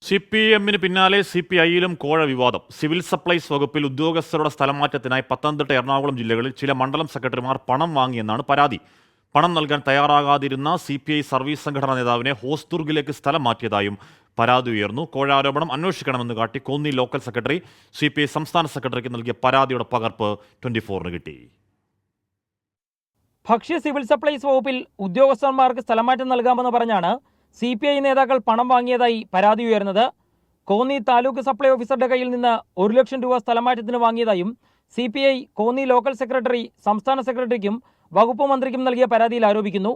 CPM-ന് പിന്നാലെ CPI-യിലും കോഴ വിവാദം. സിവിൽ സപ്ലൈസ് വകുപ്പിൽ ഉദ്യോഗസ്ഥരുടെ സ്ഥലമാറ്റത്തിനായി പത്തനംതിട്ട, എറണാകുളം ജില്ലകളിൽ ചില മണ്ഡലം സെക്രട്ടറിമാർ പണം വാങ്ങിയെന്നാണ് പരാതി. പണം നൽകാൻ തയ്യാറാകാതിരുന്ന CPI സർവീസ് സംഘടനാ നേതാവിനെ ഹോസ്ദുർഗിലേക്ക് സ്ഥലം മാറ്റിയതായും പരാതി ഉയർന്നു. കോഴ ആരോപണം അന്വേഷിക്കണമെന്ന് കാട്ടി കോന്നി ലോക്കൽ സെക്രട്ടറി CPI സംസ്ഥാന സെക്രട്ടറിക്ക് നൽകിയ പരാതിയുടെ പകർപ്പ് 24-ന് കിട്ടി. ഭക്ഷ്യ സിവിൽ സപ്ലൈസ് വകുപ്പിൽ ഉദ്യോഗസ്ഥന്മാർക്ക് സ്ഥലമാറ്റം നൽകാമെന്ന് പറഞ്ഞാണ് CPI നേതാക്കൾ പണം വാങ്ങിയതായി പരാതി ഉയർന്നത്. കോന്നി താലൂക്ക് സപ്ലൈ ഓഫീസറുടെ കയ്യിൽ നിന്ന് 1 ലക്ഷം രൂപ സ്ഥലമാറ്റത്തിന് വാങ്ങിയതായും CPI കോന്നി ലോക്കൽ സെക്രട്ടറി സംസ്ഥാന സെക്രട്ടറിക്കും വകുപ്പ് മന്ത്രിക്കും നൽകിയ പരാതിയിൽ ആരോപിക്കുന്നു.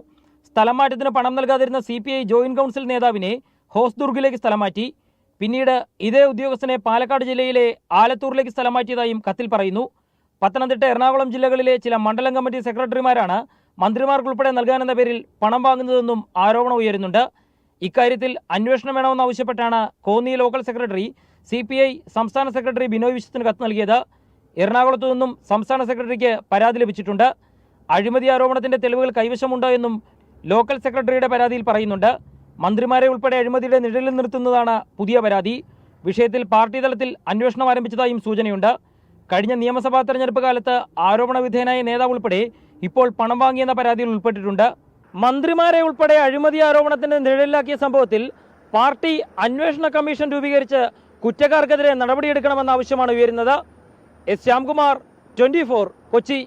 സ്ഥലമാറ്റത്തിന് പണം നൽകാതിരുന്ന CPI ജോയിന്റ് കൗൺസിൽ നേതാവിനെ ഹോസ്ദുർഗിലേക്ക് സ്ഥലം മാറ്റി. പിന്നീട് ഇതേ ഉദ്യോഗസ്ഥനെ പാലക്കാട് ജില്ലയിലെ ആലത്തൂരിലേക്ക് സ്ഥലം മാറ്റിയതായും കത്തിൽ പറയുന്നു. പത്തനംതിട്ട, എറണാകുളം ജില്ലകളിലെ ചില മണ്ഡലം കമ്മിറ്റി സെക്രട്ടറിമാരാണ് മന്ത്രിമാർക്കുൾപ്പെടെ നൽകാനെന്ന പേരിൽ പണം വാങ്ങുന്നതെന്നും ആരോപണം ഉയരുന്നുണ്ട്. ഇക്കാര്യത്തിൽ അന്വേഷണം വേണമെന്നാവശ്യപ്പെട്ടാണ് കോന്നി ലോക്കൽ സെക്രട്ടറി CPI സംസ്ഥാന സെക്രട്ടറി ബിനോയ് വിശ്വത്തിന് കത്ത് നൽകിയത്. എറണാകുളത്തു നിന്നും സംസ്ഥാന സെക്രട്ടറിക്ക് പരാതി ലഭിച്ചിട്ടുണ്ട്. അഴിമതി ആരോപണത്തിന്റെ തെളിവുകൾ കൈവശമുണ്ടോ എന്നും ലോക്കൽ സെക്രട്ടറിയുടെ പരാതിയിൽ പറയുന്നുണ്ട്. മന്ത്രിമാരെ ഉൾപ്പെടെ അഴിമതിയുടെ നിഴലിൽ നിർത്തുന്നതാണ് പുതിയ പരാതി. വിഷയത്തിൽ പാർട്ടി തലത്തിൽ അന്വേഷണം ആരംഭിച്ചതായും സൂചനയുണ്ട്. കഴിഞ്ഞ നിയമസഭാ തെരഞ്ഞെടുപ്പ് കാലത്ത് ആരോപണ വിധേയനായ നേതാവ് ഉൾപ്പെടെ ഇപ്പോൾ പണം വാങ്ങിയെന്ന പരാതിയിൽ ഉൾപ്പെട്ടിട്ടുണ്ട്. മന്ത്രിമാരെ ഉൾപ്പെടെ അഴിമതി ആരോപണത്തിന് നിഴലിലാക്കിയ സംഭവത്തിൽ പാർട്ടി അന്വേഷണ കമ്മീഷൻ രൂപീകരിച്ച് കുറ്റക്കാർക്കെതിരെ നടപടിയെടുക്കണമെന്ന ആവശ്യമാണ് ഉയരുന്നത്. S. ശ്യാംകുമാർ, 24, കൊച്ചി.